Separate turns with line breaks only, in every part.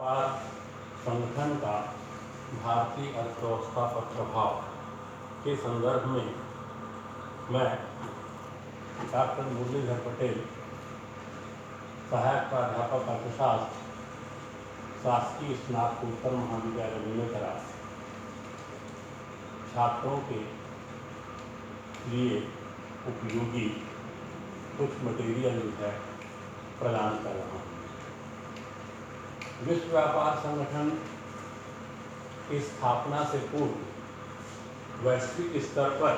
व्यापार संगठन का भारतीय अर्थव्यवस्था पर प्रभाव के संदर्भ में मैं डॉक्टर मुरलीधर पटेल, सहायक प्राध्यापक अर्थशास्त्र, शासकीय स्नातकोत्तर महाविद्यालय बेमेतरा, छात्रों के लिए उपयोगी कुछ मटेरियल जो है प्रदान कर रहा हूँ। विश्व व्यापार संगठन की स्थापना से पूर्व वैश्विक स्तर पर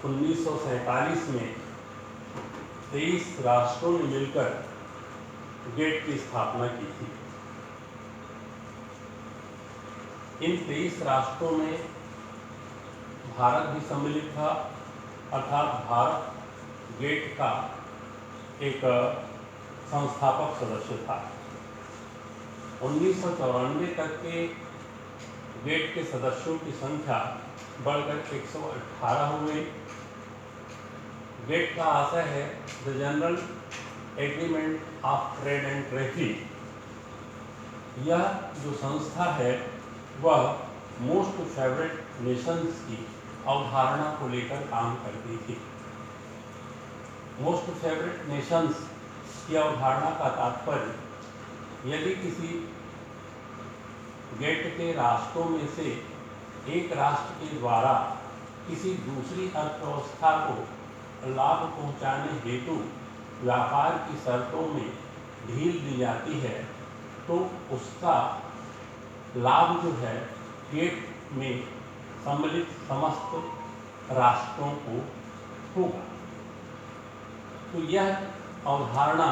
1947 में 23 राष्ट्रों ने मिलकर गेट की स्थापना की थी। इन 23 राष्ट्रों में भारत भी सम्मिलित था, अर्थात भारत गेट का एक संस्थापक सदस्य था। 1994 तक के गेट के सदस्यों की संख्या बढ़कर 118 हो गई। गेट का आशय है the general agreement of trade and traffic. यह जो संस्था है वह मोस्ट फेवरेट नेशंस की अवधारणा को लेकर काम करती थी। मोस्ट फेवरेट नेशंस की अवधारणा का तात्पर्य यदि किसी गेट के राष्ट्रों में से एक राष्ट्र के द्वारा किसी दूसरी अर्थव्यवस्था को लाभ पहुंचाने हेतु व्यापार की शर्तों में ढील दी जाती है तो उसका लाभ जो है गेट में सम्मिलित समस्त राष्ट्रों को होगा। तो यह अवधारणा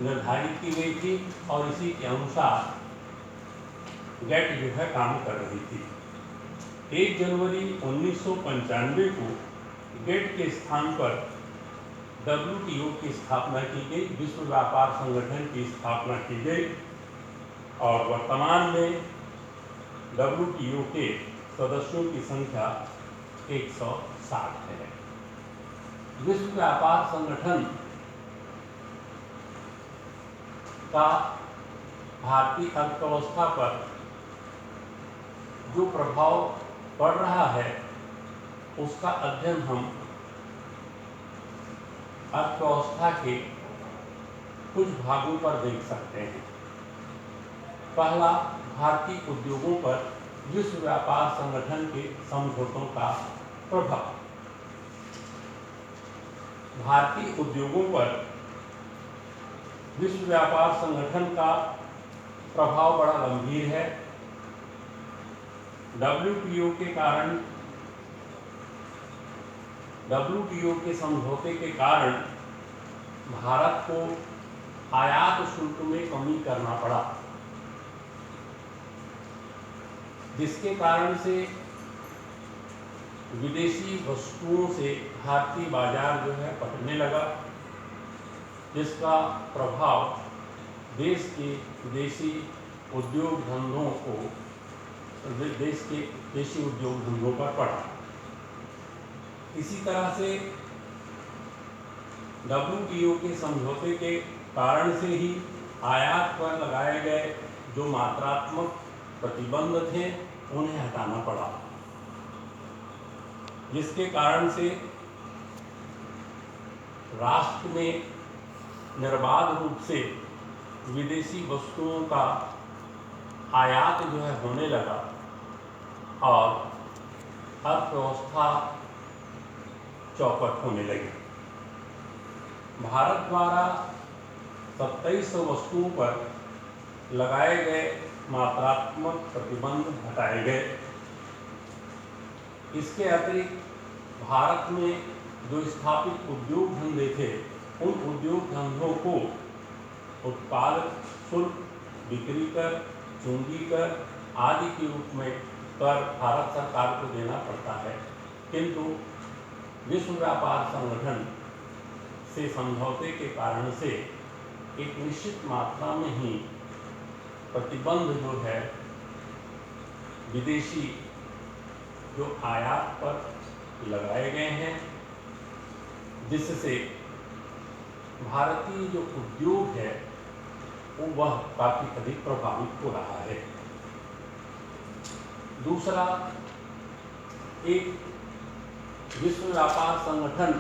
निर्धारित की गई थी और इसी के अनुसार गेट जो है काम कर रही थी। 1 जनवरी 1995 को गेट के स्थान पर WTO की स्थापना की गई, विश्व व्यापार संगठन की स्थापना की गई और वर्तमान में WTO के सदस्यों की संख्या 160 है। विश्व व्यापार संगठन का भारतीय अर्थव्यवस्था पर जो प्रभाव पड़ रहा है उसका अध्ययन हम अर्थव्यवस्था के कुछ भागों पर देख सकते हैं। पहला, भारतीय उद्योगों पर विश्व व्यापार संगठन के समझौतों का प्रभाव। भारतीय उद्योगों पर विश्व व्यापार संगठन का प्रभाव बड़ा गंभीर है। WTO के कारण, WTO के समझौते के कारण भारत को आयात शुल्क में कमी करना पड़ा, जिसके कारण से विदेशी वस्तुओं से भारतीय बाजार जो है पटने लगा, जिसका प्रभाव देश के देशी उद्योग धंधों को देशी उद्योग धंधों पर पड़ा। इसी तरह से WTO के समझौते के कारण से ही आयात पर लगाए गए जो मात्रात्मक प्रतिबंध थे उन्हें हटाना पड़ा, जिसके कारण से राष्ट्र में निर्बाध रूप से विदेशी वस्तुओं का आयात जो है होने लगा और अर्थव्यवस्था चौपट होने लगी। भारत द्वारा 2700 वस्तुओं पर लगाए गए मात्रात्मक प्रतिबंध हटाए गए। इसके अतिरिक्त भारत में जो स्थापित उद्योग धंधे थे उन उद्योग धंधों को उत्पाद शुल्क, बिक्री कर, चूंगी कर आदि के रूप में कर भारत सरकार को देना पड़ता है, किंतु विश्व व्यापार संगठन से समझौते के कारण से एक निश्चित मात्रा में ही प्रतिबंध जो है विदेशी जो आयात पर लगाए गए हैं, जिससे भारतीय जो उद्योग है वह काफ़ी अधिक प्रभावित हो रहा है। दूसरा, एक विश्व व्यापार संगठन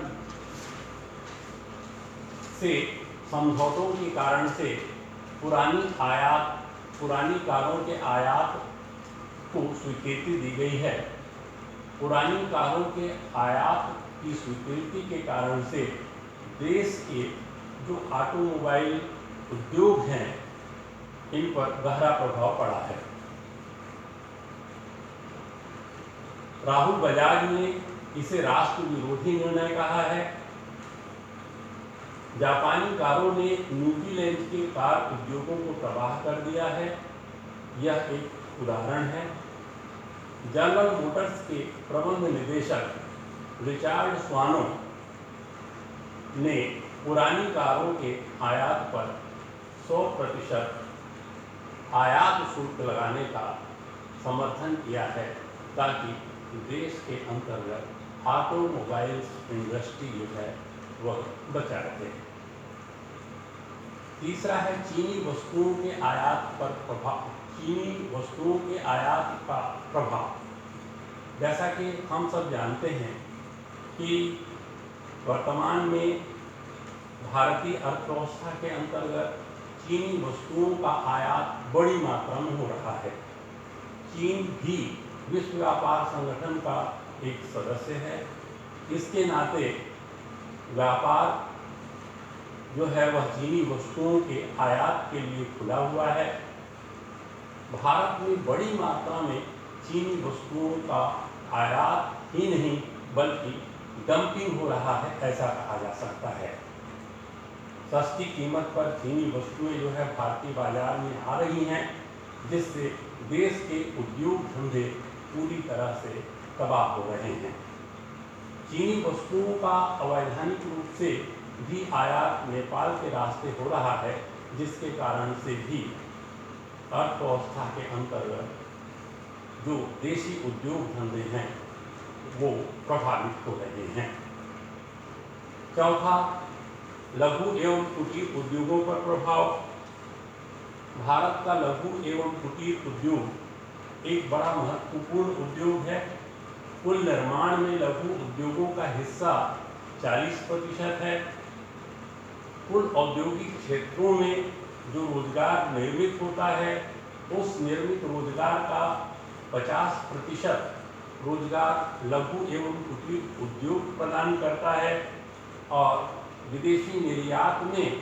से समझौतों के कारण से पुरानी कारों के आयात को स्वीकृति दी गई है। पुरानी कारों के आयात की स्वीकृति के कारण से देश के जो ऑटोमोबाइल उद्योग हैं इन पर गहरा प्रभाव पड़ा है। राहुल बजाज ने इसे राष्ट्र विरोधी निर्णय कहा है। जापानी कारों ने न्यूजीलैंड के कार उद्योगों को तबाह कर दिया है, यह एक उदाहरण है। जनरल मोटर्स के प्रबंध निदेशक रिचार्ड स्वानो ने पुरानी कारों के आयात पर 100% आयात शुल्क लगाने का समर्थन किया है ताकि देश के अंतर्गत ऑटोमोबाइल्स इंडस्ट्री जो है वह बचा रहे। तीसरा है चीनी वस्तुओं के आयात पर प्रभाव। चीनी वस्तुओं के आयात का प्रभाव, जैसा कि हम सब जानते हैं कि वर्तमान में भारतीय अर्थव्यवस्था के अंतर्गत चीनी वस्तुओं का आयात बड़ी मात्रा में हो रहा है। चीन भी विश्व व्यापार संगठन का एक सदस्य है। इसके नाते व्यापार जो है वह चीनी वस्तुओं के आयात के लिए खुला हुआ है। भारत में बड़ी मात्रा में चीनी वस्तुओं का आयात ही नहीं बल्कि डंपिंग हो रहा है, ऐसा कहा जा सकता है। सस्ती कीमत पर चीनी वस्तुएं जो है भारतीय बाजार में आ रही हैं, जिससे देश के उद्योग धंधे पूरी तरह से तबाह हो रहे हैं। चीनी वस्तुओं का अवैधानिक रूप से भी आयात नेपाल के रास्ते हो रहा है, जिसके कारण से भी अर्थव्यवस्था के अंतर्गत जो देशी उद्योग धंधे हैं वो प्रभावित हो रहे हैं। चौथा, लघु एवं कुटीर उद्योगों पर प्रभाव। भारत का लघु एवं कुटीर उद्योग एक बड़ा महत्वपूर्ण उद्योग है। कुल निर्माण में लघु उद्योगों का हिस्सा 40% है। कुल औद्योगिक क्षेत्रों में जो रोजगार निर्मित होता है उस निर्मित रोजगार का 50% रोजगार लघु एवं कुटीर उद्योग प्रदान करता है और विदेशी निर्यात में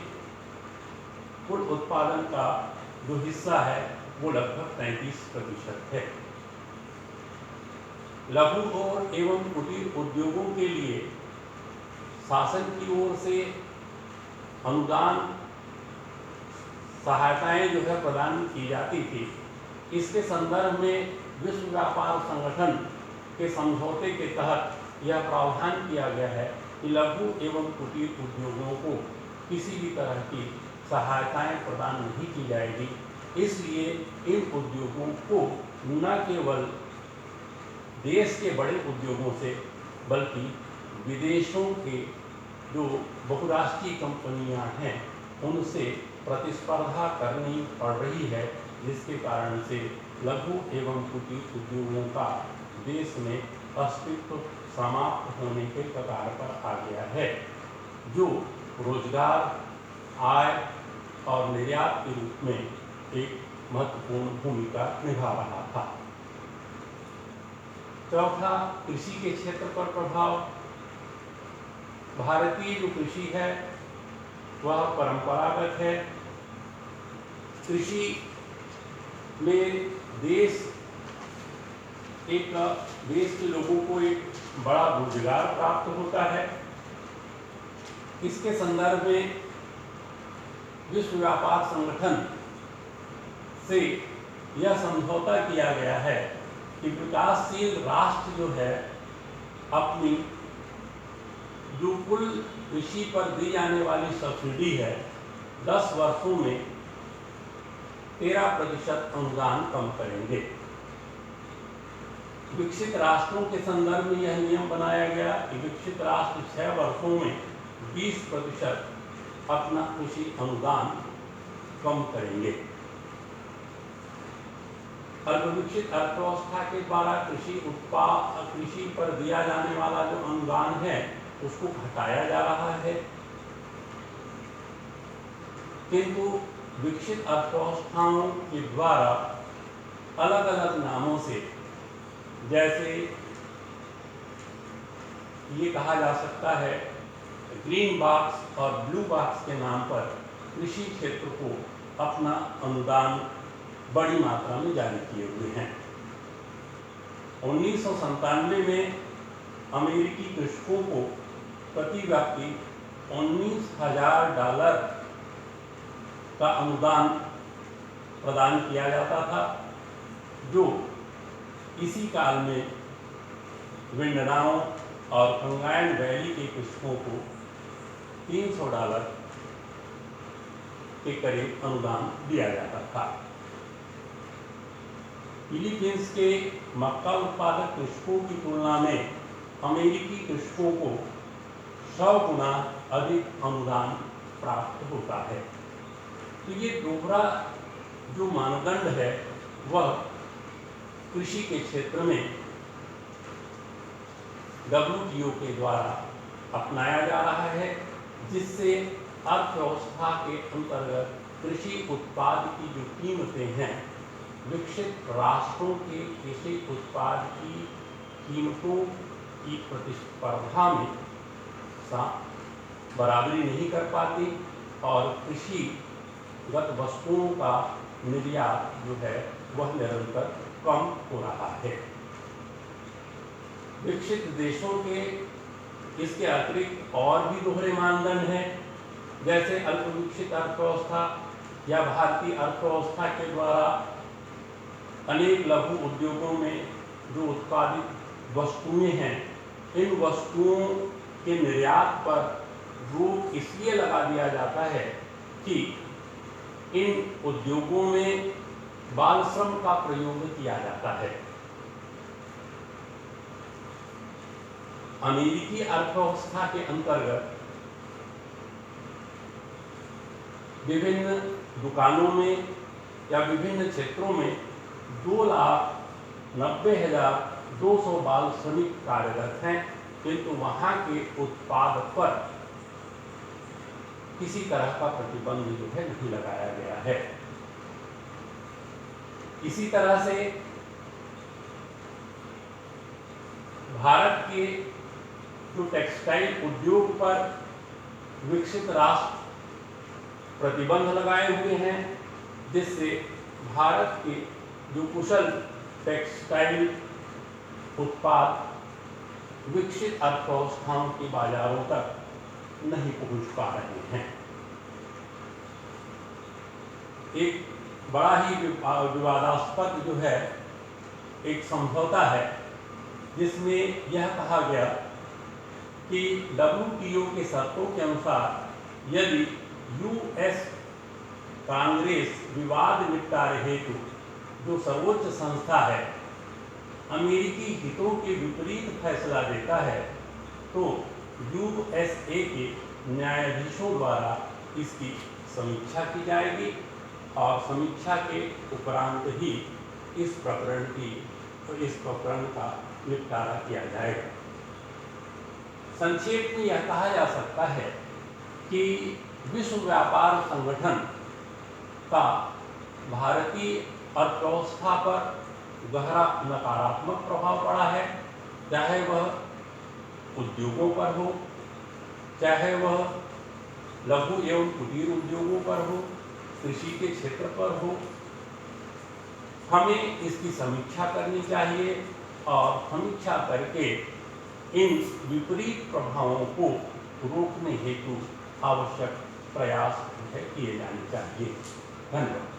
कुल उत्पादन का जो हिस्सा है वो लगभग 33% है। लघु और एवं कुटीर उद्योगों के लिए शासन की ओर से अनुदान सहायताएं जो है प्रदान की जाती थी। इसके संदर्भ में विश्व व्यापार संगठन के समझौते के तहत यह प्रावधान किया गया है कि लघु एवं कुटीर उद्योगों को किसी भी तरह की सहायताएं प्रदान नहीं की जाएगी। इसलिए इन उद्योगों को न केवल देश के बड़े उद्योगों से बल्कि विदेशों के जो बहुराष्ट्रीय कंपनियां हैं उनसे प्रतिस्पर्धा करनी पड़ रही है, जिसके कारण से लघु एवं कुटीर उद्योगों का देश में अस्तित्व समाप्त होने के कगार पर आ गया है, जो रोजगार, आय और निर्यात के रूप में एक महत्वपूर्ण भूमिका निभा रहा था। चौथा, कृषि के क्षेत्र पर प्रभाव। भारतीय जो कृषि है वह परंपरागत है। कृषि में देश के लोगों को एक बड़ा रोजगार प्राप्त होता है। इसके संदर्भ में विश्व व्यापार संगठन से यह समझौता किया गया है कि विकासशील राष्ट्र जो है अपनी जो कुल कृषि पर दी जाने वाली सब्सिडी है 10 वर्षों में 13% अनुदान कम करेंगे। विकसित राष्ट्रों के संदर्भ में यह नियम बनाया गया कि विकसित राष्ट्र 6 वर्षों में 20% अपना कृषि अनुदान कम करेंगे। अल्पविकसित अर्थव्यवस्था के द्वारा कृषि पर दिया जाने वाला जो अनुदान है उसको घटाया जा रहा है, किंतु विकसित अर्थव्यवस्थाओं के द्वारा अलग अलग नामों से, जैसे ये कहा जा सकता है ग्रीन बॉक्स और ब्लू बॉक्स के नाम पर कृषि क्षेत्र को अपना अनुदान बड़ी मात्रा में जारी किए हुए हैं। 1997 में अमेरिकी कृषकों को प्रति व्यक्ति $19,000 का अनुदान प्रदान किया जाता था, जो इसी काल में विंडनाओ और कंगायन वैली के कृषकों को $300 के करीब अनुदान दिया जाता था। फिलीपींस के मक्का उत्पादक कृषकों की तुलना में अमेरिकी कृषकों को 100 गुना अधिक अनुदान प्राप्त होता है। तो ये दोहरा जो मानदंड है वह कृषि के क्षेत्र में WTO के द्वारा अपनाया जा रहा है, जिससे अर्थव्यवस्था के अंतर्गत कृषि उत्पाद की जो कीमतें हैं विकसित राष्ट्रों के कृषि उत्पाद की कीमतों की प्रतिस्पर्धा में बराबरी नहीं कर पाती और कृषिगत वस्तुओं का निर्यात जो है वह निरंतर कम हो रहा है। विकसित देशों के इसके अतिरिक्त और भी दोहरे मानदंड हैं, जैसे अल्पविकसित अर्थव्यवस्था या भारतीय अर्थव्यवस्था के द्वारा अनेक लघु उद्योगों में जो उत्पादित वस्तुएं हैं, इन वस्तुओं के निर्यात पर रोक इसलिए लगा दिया जाता है कि इन उद्योगों में बाल श्रम का प्रयोग किया जाता है। अमेरिकी अर्थव्यवस्था के अंतर्गत विभिन्न दुकानों में या विभिन्न क्षेत्रों में 2,90,200 बाल श्रमिक कार्यरत हैं, किंतु वहां के उत्पाद पर किसी तरह का प्रतिबंध जो है नहीं लगाया गया है। इसी तरह से भारत के जो टेक्सटाइल उद्योग पर विकसित राष्ट्र प्रतिबंध लगाए हुए हैं, जिससे भारत के जो कुशल टेक्सटाइल उत्पाद विकसित अर्थव्यवस्थाओं के बाजारों तक नहीं पहुंच पा रहे हैं। एक बड़ा ही विवादास्पद जो है एक समझौता है, जिसमें यह कहा गया कि WTO के शर्तों के अनुसार यदि US कांग्रेस विवाद निपटारे हेतु जो सर्वोच्च संस्था है अमेरिकी हितों के विपरीत फैसला देता है, तो USA के न्यायाधीशों द्वारा इसकी समीक्षा की जाएगी और समीक्षा के उपरांत ही इस प्रकरण का निपटारा किया जाएगा। संक्षेप में यह कहा जा सकता है कि विश्व व्यापार संगठन का भारतीय अर्थव्यवस्था पर गहरा नकारात्मक प्रभाव पड़ा है, चाहे वह उद्योगों पर हो, चाहे वह लघु एवं कुटीर उद्योगों पर हो, कृषि के क्षेत्र पर हो। हमें इसकी समीक्षा करनी चाहिए और समीक्षा करके इन विपरीत प्रभावों को रोकने हेतु आवश्यक प्रयास किए जाने चाहिए। धन्यवाद।